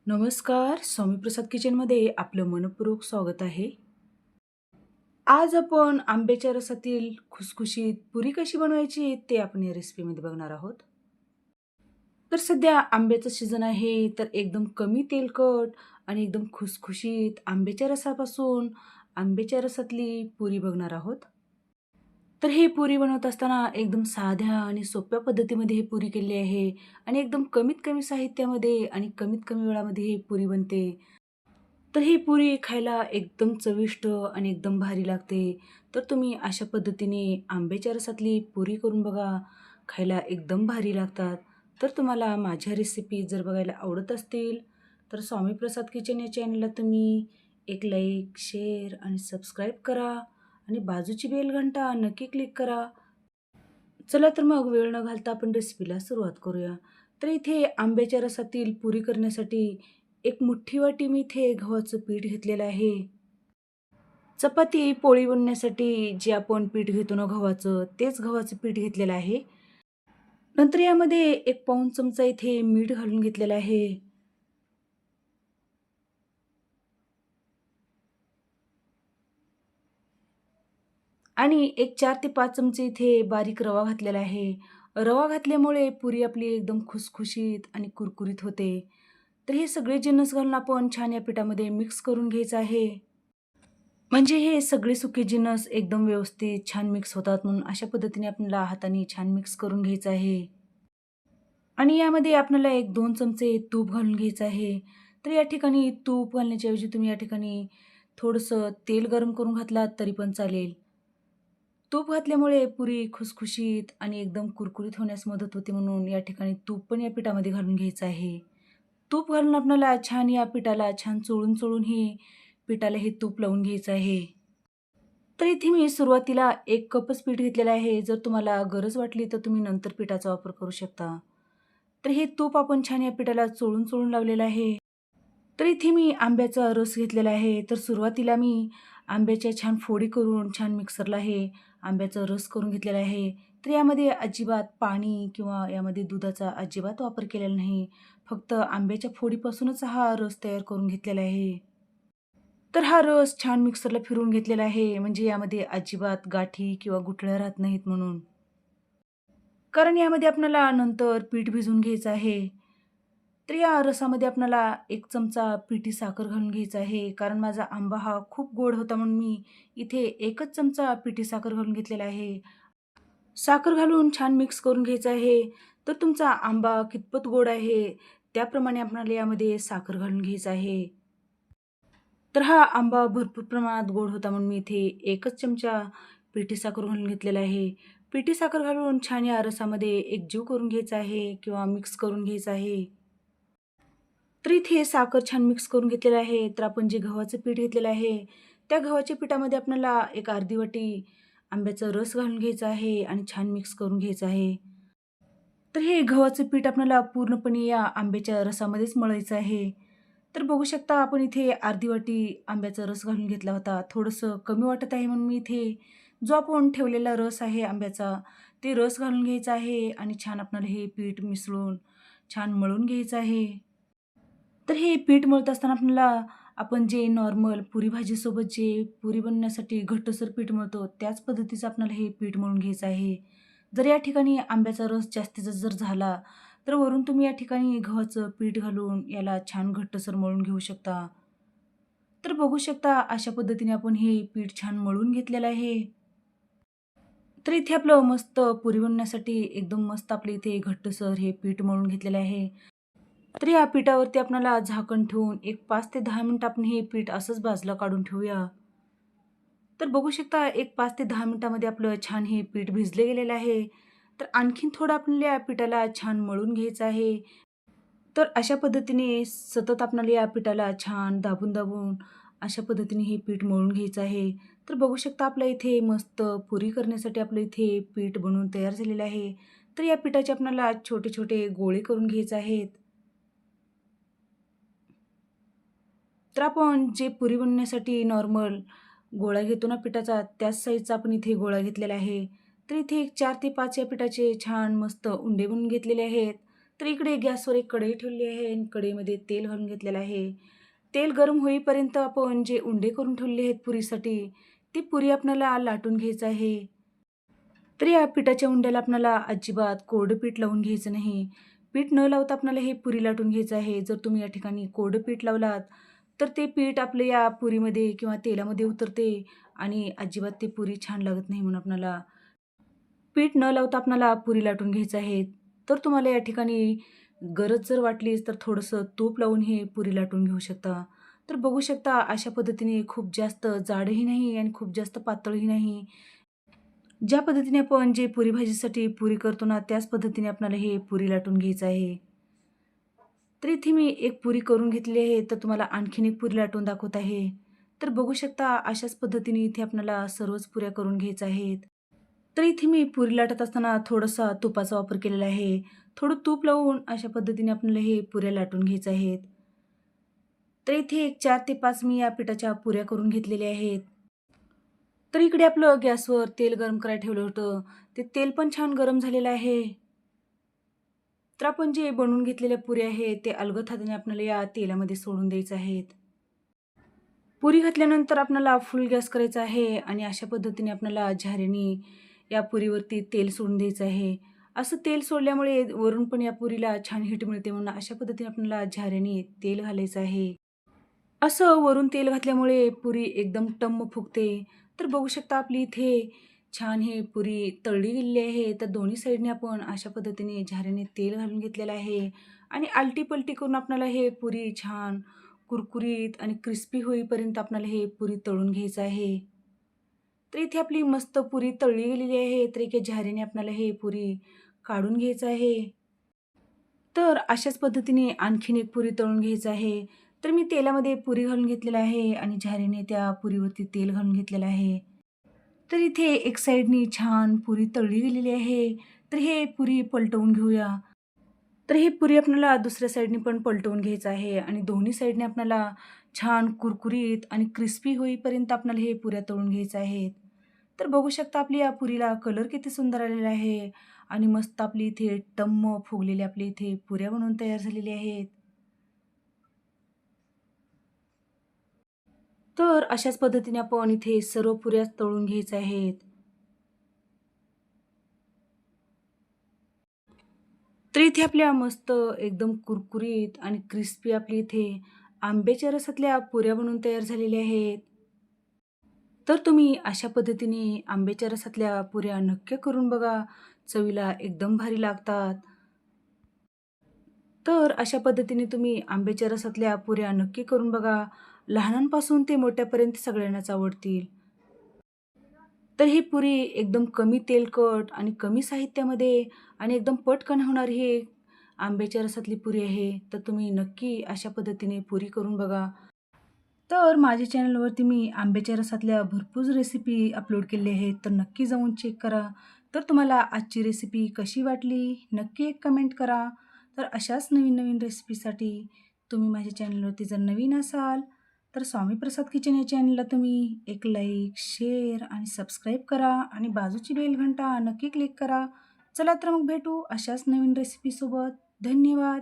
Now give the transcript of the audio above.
नमस्कार. स्वामीप्रसाद किचनमध्ये आपलं मनःपूर्वक स्वागत आहे. आज आपण आंब्याच्या रसातील खुसखुशीत पुरी कशी बनवायची ते आपण या रेसिपीमध्ये बघणार आहोत. तर सध्या आंब्याचं सीझन आहे, तर एकदम कमी तेलकट आणि एकदम खुसखुशीत आंब्याच्या रसापासून आंब्याच्या रसातली पुरी बघणार आहोत. तर ही पुरी बनवत असताना एकदम साध्या आणि सोप्या पद्धतीमध्ये ही पुरी केलेली आहे आणि एकदम कमीत कमी साहित्यामध्ये आणि कमीत कमी वेळामध्ये ही पुरी बनते. तर ही पुरी खायला एकदम चविष्ट आणि एकदम भारी लागते. तर तुम्ही अशा पद्धतीने आंब्याच्या रसातली पुरी करून बघा. खायला एकदम भारी लागतात. तर तुम्हाला माझ्या रेसिपी जर बघायला आवडत असतील, तर स्वामी प्रसाद किचन या चॅनलला तुम्ही एक लाईक, शेअर आणि सबस्क्राईब करा आणि बाजूची बेल घंटा नक्की क्लिक करा. चला तर मग वेळ न घालता आपण रेसिपीला सुरुवात करूया. तर इथे आंब्याच्या रसातील पुरी करण्यासाठी एक मोठी वाटी मी इथे गव्हाचं पीठ घेतलेलं आहे. चपाती, पोळी बनवण्यासाठी जे आपण पीठ घेतो ना गव्हाचं, तेच गव्हाचं पीठ घेतलेलं आहे. नंतर यामध्ये एक पाऊण चमचा इथे मीठ घालून घेतलेलं आहे. आणि एक 4 ते 5 चमचे इथे बारीक रवा घातलेला आहे. रवा घातल्यामुळे पुरी आपली एकदम खुसखुशीत आणि कुरकुरीत होते. तर हे सगळे जिन्नस घालून आपण छान या पिठामध्ये मिक्स करून घ्यायचं आहे. म्हणजे हे सगळे सुके जिन्नस एकदम व्यवस्थित छान मिक्स होतात म्हणून अशा पद्धतीने आपल्याला हाताने छान मिक्स करून घ्यायचं आहे. आणि यामध्ये आपल्याला 1-2 चमचे तूप घालून घ्यायचं आहे. तर या ठिकाणी तूप घालण्याच्या ऐवजी तुम्ही या ठिकाणी थोडंसं तेल गरम करून घातलात तरी पण चालेल. तूप घातल्यामुळे पुरी खुसखुशीत आणि एकदम कुरकुरीत होण्यास मदत होते म्हणून या ठिकाणी तूप पण या पिठामध्ये घालून घ्यायचं आहे. तूप घालून आपल्याला छान या पिठाला छान चोळून हे पिठाला हे तूप लावून घ्यायचं आहे. तर इथे मी सुरुवातीला 1 कपच पीठ घेतलेलं आहे. जर तुम्हाला गरज वाटली तर तुम्ही नंतर पिठाचा वापर करू शकता. तर हे तूप आपण छान या पिठाला चोळून लावलेलं आहे. तर इथे मी आंब्याचा रस घेतलेला आहे. तर सुरुवातीला मी आंब्याच्या छान फोडी करून छान मिक्सरला हे आंब्याचा रस करून घेतलेला आहे. तर यामध्ये अजिबात पाणी किंवा यामध्ये दुधाचा अजिबात वापर केलेला नाही. फक्त आंब्याच्या फोडीपासूनच हा रस तयार करून घेतलेला आहे. तर हा रस छान मिक्सरला फिरवून घेतलेला आहे. म्हणजे यामध्ये अजिबात गाठी किंवा गुठळ्या राहत नाहीत म्हणून. कारण यामध्ये आपल्याला नंतर पीठ भिजवून घ्यायचं आहे. तर या रसामध्ये आपल्याला 1 चमचा पिठी साखर घालून घ्यायचा आहे. कारण माझा आंबा हा खूप गोड होता म्हणून मी इथे 1च चमचा पिठी साखर घालून घेतलेला आहे. साखर घालून छान मिक्स करून घ्यायचं आहे. तर तुमचा आंबा कितपत गोड आहे, त्याप्रमाणे आपल्याला यामध्ये साखर घालून घ्यायचं आहे. तर हा आंबा भरपूर प्रमाणात गोड होता म्हणून मी इथे 1च चमचा पिठी साखर घालून घेतलेला आहे. पिठी साखर घालून छान या रसामध्ये एकजीव करून घ्यायचा आहे किंवा मिक्स करून घ्यायचं आहे. तर इथे साखर छान मिक्स करून घेतलेलं आहे. तर आपण जे गव्हाचं पीठ घेतलेलं आहे, त्या गव्हाच्या पिठामध्ये आपल्याला एक अर्धी वाटी आंब्याचा रस घालून घ्यायचा आहे आणि छान मिक्स करून घ्यायचं आहे. तर हे गव्हाचं पीठ आपल्याला पूर्णपणे या आंब्याच्या रसामध्येच मळायचं आहे. तर बघू शकता आपण इथे अर्धी वाटी आंब्याचा रस घालून घेतला होता. थोडंसं कमी वाटत आहे म्हणून मी इथे जो आपण ठेवलेला रस आहे आंब्याचा, ते रस घालून घ्यायचा आहे आणि छान आपल्याला हे पीठ मिसळून छान मळून घ्यायचं आहे. तर हे पीठ मळत असताना आपल्याला आपण जे नॉर्मल पुरी भाजीसोबत जे पुरी बनवण्यासाठी घट्टसर पीठ मळतो, त्याच पद्धतीचं आपल्याला हे पीठ मळून घ्यायचं आहे. जर या ठिकाणी आंब्याचा रस जास्तीचा जर झाला, तर वरून तुम्ही या ठिकाणी गव्हाचं पीठ घालून याला छान घट्टसर मळून घेऊ शकता. तर बघू शकता अशा पद्धतीने आपण हे पीठ छान मळून घेतलेलं आहे. तर इथे आपलं मस्त पुरी बनवण्यासाठी एकदम मस्त आपलं इथे घट्टसर हे पीठ मळून घेतलेलं आहे. तर या पिठावरती आपल्याला झाकण ठेवून एक 5 ते 10 मिनिटं आपण हे पीठ असंच बाजूला काढून ठेवूया. तर बघू शकता एक 5 ते 10 मिनिटामध्ये आपलं छान हे पीठ भिजले गेलेलं आहे. तर आणखीन थोडं आपल्याला या पिठाला छान मळून घ्यायचं आहे. तर अशा पद्धतीने सतत आपल्याला या पिठाला छान दाबून अशा पद्धतीने हे पीठ मळून घ्यायचं आहे. तर बघू शकता आपल्या इथे मस्त पुरी करण्यासाठी आपलं इथे पीठ बनवून तयार झालेलं आहे. तर या पिठाचे आपल्याला छोटे-छोटे गोळे करून घ्यायचे आहेत. तर आपण जे पुरी बनवण्यासाठी नॉर्मल गोळा घेतो ना पिठाचा, त्याच साईजचा आपण इथे गोळा घेतलेला आहे. तर इथे एक 4 ते 5 या पिठाचे छान मस्त उंडे बनवून घेतलेले आहेत. तर इकडे गॅसवर एक कढई ठेवली आहे आणि कढईमध्ये तेल घालून घेतलेलं आहे. तेल गरम होईपर्यंत आपण जे उंडे करून ठेवले आहेत पुरीसाठी, ती पुरी आपल्याला लाटून घ्यायचं आहे. तर या पिठाच्या उंड्याला आपल्याला अजिबात कोरडं पीठ लावून घ्यायचं नाही. पीठ न लावता आपल्याला हे पुरी लाटून घ्यायचं आहे. जर तुम्ही या ठिकाणी कोरडं पीठ लावलात, तर ते पीठ आपलं या पुरीमध्ये किंवा तेलामध्ये उतरते आणि अजिबात ती पुरी छान लागत नाही. म्हणून आपल्याला पीठ न लावता आपल्याला पुरी लाटून घ्यायचं आहे. तर तुम्हाला या ठिकाणी गरज जर वाटलीच तर थोडंसं तूप लावून हे पुरी लाटून घेऊ शकता. तर बघू शकता अशा पद्धतीने खूप जास्त जाडही नाही आणि खूप जास्त पातळही नाही. ज्या पद्धतीने आपण जे पुरी भाजीसाठी पुरी करतो ना, त्याच पद्धतीने आपल्याला हे पुरी लाटून घ्यायचं आहे. तर इथे मी एक पुरी करून घेतली आहे, तर तुम्हाला आणखीन एक पुरी लाटून दाखवत आहे. तर बघू शकता अशाच पद्धतीने इथे आपल्याला सर्वच पुऱ्या करून घ्यायच्या आहेत. तर इथे मी पुरी लाटत असताना थोडासा तुपाचा वापर केलेला आहे. थोडं तूप लावून अशा पद्धतीने आपल्याला हे पुऱ्या लाटून घ्यायच्या आहेत. तर इथे एक 4 ते 5 मी या पिठाच्या पुऱ्या करून घेतलेल्या आहेत. तर इकडे आपलं गॅसवर तेल गरम करायला ठेवलं होतं. ते तेल पण छान गरम झालेलं आहे. तर आपण जे बनवून घेतलेल्या पुऱ्या आहेत, ते अलगद हाताने आपल्याला या तेलामध्ये सोडून द्यायचं आहेत. पुरी घातल्यानंतर आपल्याला फुल गॅस करायचा आहे आणि अशा पद्धतीने आपल्याला झाऱ्याने या पुरीवरती तेल सोडून द्यायचं आहे. असं तेल सोडल्यामुळे वरून पण या पुरीला छान हीट मिळते म्हणून अशा पद्धतीने आपल्याला झाऱ्याने तेल घालायचं आहे. असं वरून तेल घातल्यामुळे पुरी एकदम टम्म फुगते. तर बघू शकता आपली इथे छान हे पुरी तळली गेलेली आहे. तर दोन्ही साईडने आपण अशा पद्धतीने झाऱ्याने तेल घालून घेतलेलं आहे आणि आलटी-पलटी करून आपल्याला हे पुरी छान कुरकुरीत आणि क्रिस्पी होईपर्यंत आपल्याला हे पुरी तळून घ्यायचं आहे. तर इथे आपली मस्त पुरी तळली गेलेली आहे. तर एका झाऱ्याने आपल्याला हे पुरी काढून घ्यायचं आहे. तर अशाच पद्धतीने आणखीन एक पुरी तळून घ्यायचं आहे. तर मी तेलामध्ये पुरी घालून घेतलेलं आहे आणि झारीने त्या पुरीवरती तेल घालून घेतलेलं आहे. तर इथे एक साइडनी छान पुरी तळली गेलेली आहे. तर हे पुरी पलटवून घेऊया. तर ही पुरी आपल्याला दुसऱ्या साइडनी पण पलटवून घ्यायचं आहे आणि दोन्ही साइडने आपल्याला छान कुरकुरीत आणि क्रिस्पी होईपर्यंत आपल्याला हे पुऱ्या तळून घ्यायच्या आहेत. तर बघू शकता आपली या पुरीला कलर किती सुंदर आलेला आहे आणि मस्त आपली इथे टम्म फुगलेली आपली इथे पुऱ्या बनवून तयार झालेल्या आहेत. तर अशाच पद्धतीने आपण इथे सर्व पुऱ्या तळून घ्यायच्या आहेत. तर इथे आपल्या मस्त एकदम कुरकुरीत आणि क्रिस्पी आपली इथे आंब्याच्या रसातल्या पुऱ्या बनवून तयार झालेल्या आहेत. तर तुम्ही अशा पद्धतीने आंब्याच्या रसातल्या पुऱ्या नक्की करून बघा. चवीला एकदम भारी लागतात. तर अशा पद्धतीने तुम्ही आंब्याच्या रसातल्या पुऱ्या नक्की करून बघा. लहानांपासून ते मोठ्यापर्यंत सगळ्यांनाच आवडतील. तर ही पुरी एकदम कमी तेलकट आणि कमी साहित्यामध्ये आणि एकदम पटकन होणारी ही आंब्याच्या रसातली पुरी आहे. तर तुम्ही नक्की अशा पद्धतीने पुरी करून बघा. तर माझ्या चॅनलवरती मी आंब्याच्या रसातल्या भरपूर रेसिपी अपलोड केले आहेत. तर नक्की जाऊन चेक करा. तर तुम्हाला आजची रेसिपी कशी वाटली? नक्की एक कमेंट करा. तर अशाच नवीन-नवीन रेसिपीसाठी तुम्ही माझ्या चॅनलवरती जर नवीन असाल, तर स्वामी प्रसाद किचन या चॅनलला तुम्ही एक लाईक, शेअर आणि सबस्क्राईब करा आणि बाजूची बेल घंटा नक्की क्लिक करा. चला तर मग भेटू अशाच नवीन रेसिपीसोबत. धन्यवाद.